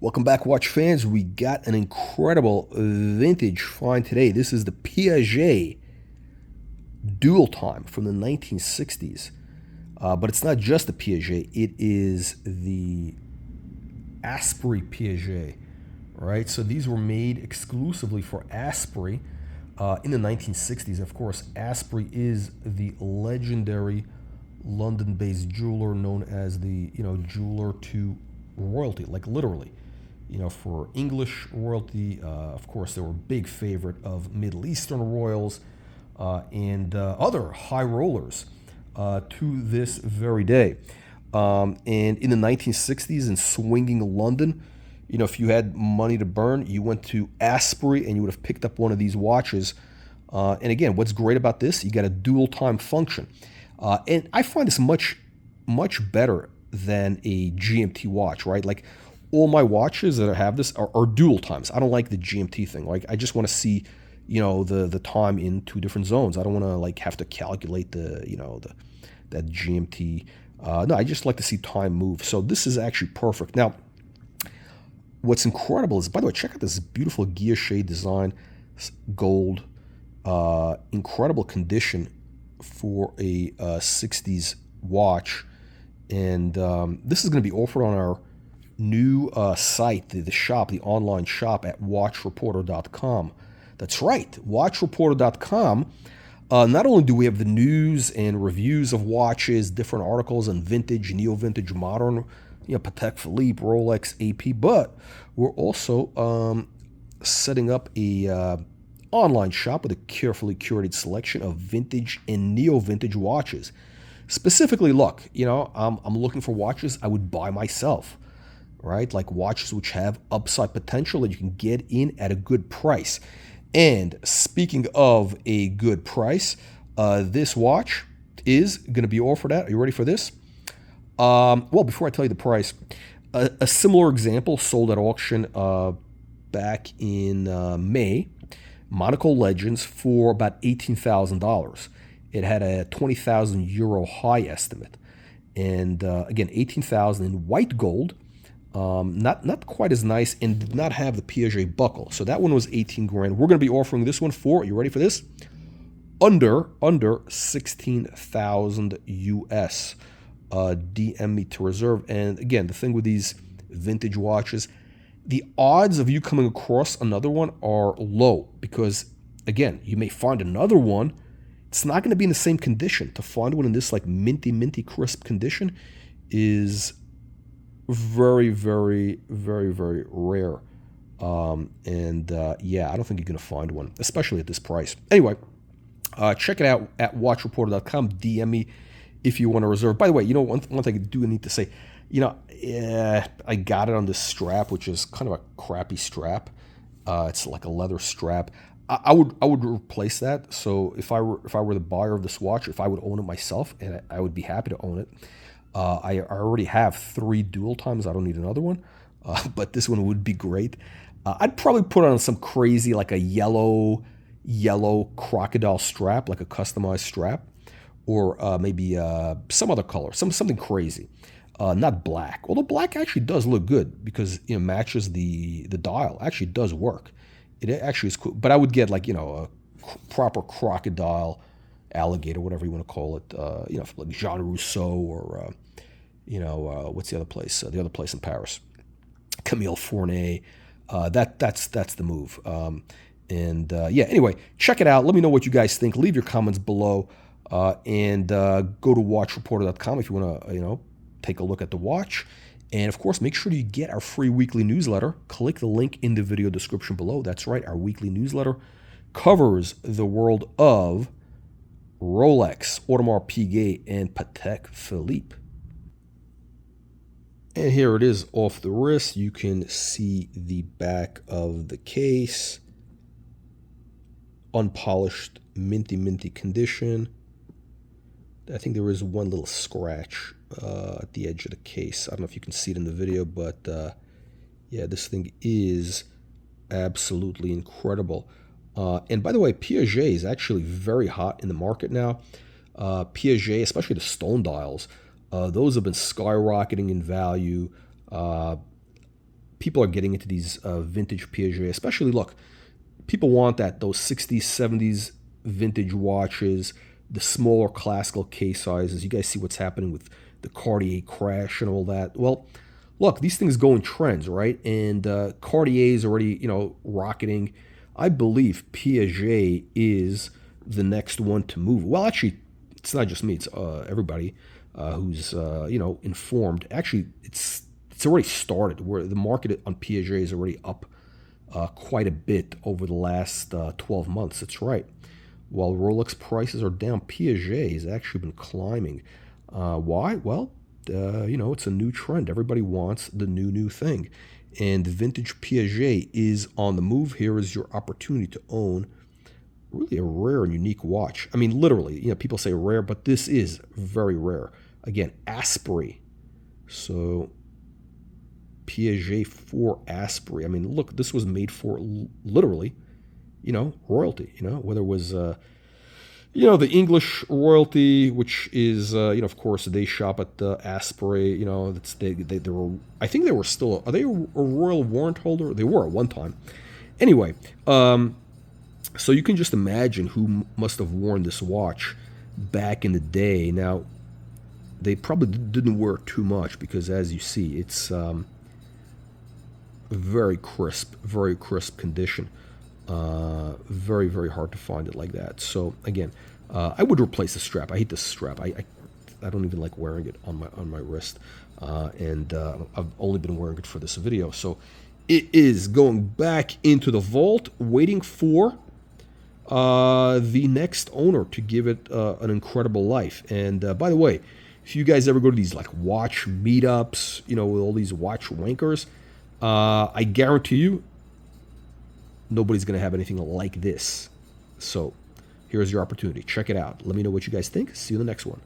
Welcome back, watch fans. We got an incredible vintage find today. This is the Piaget dual time from the 1960s. But it's not just the Piaget, it is the Asprey Piaget, right? So these were made exclusively for Asprey in the 1960s. Of course, Asprey is the legendary London-based jeweler known as the, jeweler to royalty, like literally. For English royalty, of course, they were a big favorite of Middle Eastern royals and other high rollers to this very day. And in the 1960s in swinging London, if you had money to burn, you went to Asprey and you would have picked up one of these watches. And again, what's great about this, you got a dual time function. And I find this much better than a GMT watch, right? Like all my watches that have this are dual times. I don't like the GMT thing. Like I just want to see, the time in two different zones. I don't want to like have to calculate that GMT. No, I just like to see time move. So this is actually perfect. Now, what's incredible is, by the way, check out this beautiful guilloche design, gold, incredible condition for a 60s watch. And this is going to be offered on our new site, the shop, the online shop at watchreporter.com. That's right, watchreporter.com. Not only do we have the news and reviews of watches, different articles on vintage, neo-vintage, modern, Patek Philippe, Rolex, AP, but we're also setting up a online shop with a carefully curated selection of vintage and neo-vintage watches. Specifically, look, I'm looking for watches I would buy myself, right? Like watches which have upside potential that you can get in at a good price. And speaking of a good price, this watch is going to be offered at, are you ready for this? Well, before I tell you the price, a similar example sold at auction back in May, Monaco Legends, for about $18,000. It had a 20,000 euro high estimate. And again, 18,000 in white gold, not quite as nice, and did not have the Piaget buckle. So that one was 18 grand. We're going to be offering this one for, are you ready for this? Under 16,000 US. DM me to reserve. And again, the thing with these vintage watches, the odds of you coming across another one are low because, again, you may find another one. It's not going to be in the same condition. To find one in this like minty crisp condition is very, very, very, very rare. Yeah, I don't think you're going to find one, especially at this price. Anyway, check it out at watchreporter.com. DM me if you want to reserve. By the way, one thing I do need to say, I got it on this strap, which is kind of a crappy strap. It's like a leather strap. I would replace that. So if I were the buyer of this watch, if I would own it myself, and I would be happy to own it. I already have 3 dual times. I don't need another one, but this one would be great. I'd probably put on some crazy, like a yellow crocodile strap, like a customized strap, or maybe some other color, something crazy. Not black, although black actually does look good because it matches the dial. Actually does work. It actually is cool. But I would get like a proper crocodile, alligator, whatever you want to call it. Like Jean Rousseau or what's the other place? The other place in Paris, Camille Fournet. That's the move. Anyway, check it out. Let me know what you guys think. Leave your comments below, and go to watchreporter.com if you want to take a look at the watch. And of course, make sure you get our free weekly newsletter. Click the link in the video description below. That's right, our weekly newsletter covers the world of Rolex, Audemars Piguet, and Patek Philippe. And here it is off the wrist. You can see the back of the case. Unpolished, minty condition. I think there is one little scratch at the edge of the case. I don't know if you can see it in the video, but yeah, this thing is absolutely incredible. And by the way, Piaget is actually very hot in the market now. Piaget, especially the stone dials, those have been skyrocketing in value. people are getting into these vintage Piaget, especially, look, people want those 60s, 70s vintage watches, the smaller classical case sizes. You guys see what's happening with the Cartier crash and all that. Well, look, these things go in trends, right? And Cartier is already, rocketing. I believe Piaget is the next one to move. Well, actually, it's not just me; it's everybody who's informed. Actually, it's already started. Where the market on Piaget is already up quite a bit over the last 12 months. That's right. While Rolex prices are down, Piaget has actually been climbing. Why? Well, it's a new trend. Everybody wants the new thing. And vintage Piaget is on the move. Here is your opportunity to own really a rare and unique watch. I mean, literally, people say rare, but this is very rare. Again, Asprey. So Piaget for Asprey. I mean, look, this was made for literally, royalty, whether it was, the English royalty, which is, of course, they shop at the Asprey, they were, I think they were still, are they a royal warrant holder? They were at one time. Anyway, so you can just imagine who must have worn this watch back in the day. Now, they probably didn't wear it too much because, as you see, it's very crisp condition. Very, very hard to find it like that. So again, I would replace the strap. I hate this strap. I don't even like wearing it on my wrist, and I've only been wearing it for this video. So it is going back into the vault, waiting for the next owner to give it an incredible life. And by the way, if you guys ever go to these like watch meetups, with all these watch wankers, I guarantee you, nobody's going to have anything like this. So here's your opportunity. Check it out. Let me know what you guys think. See you in the next one.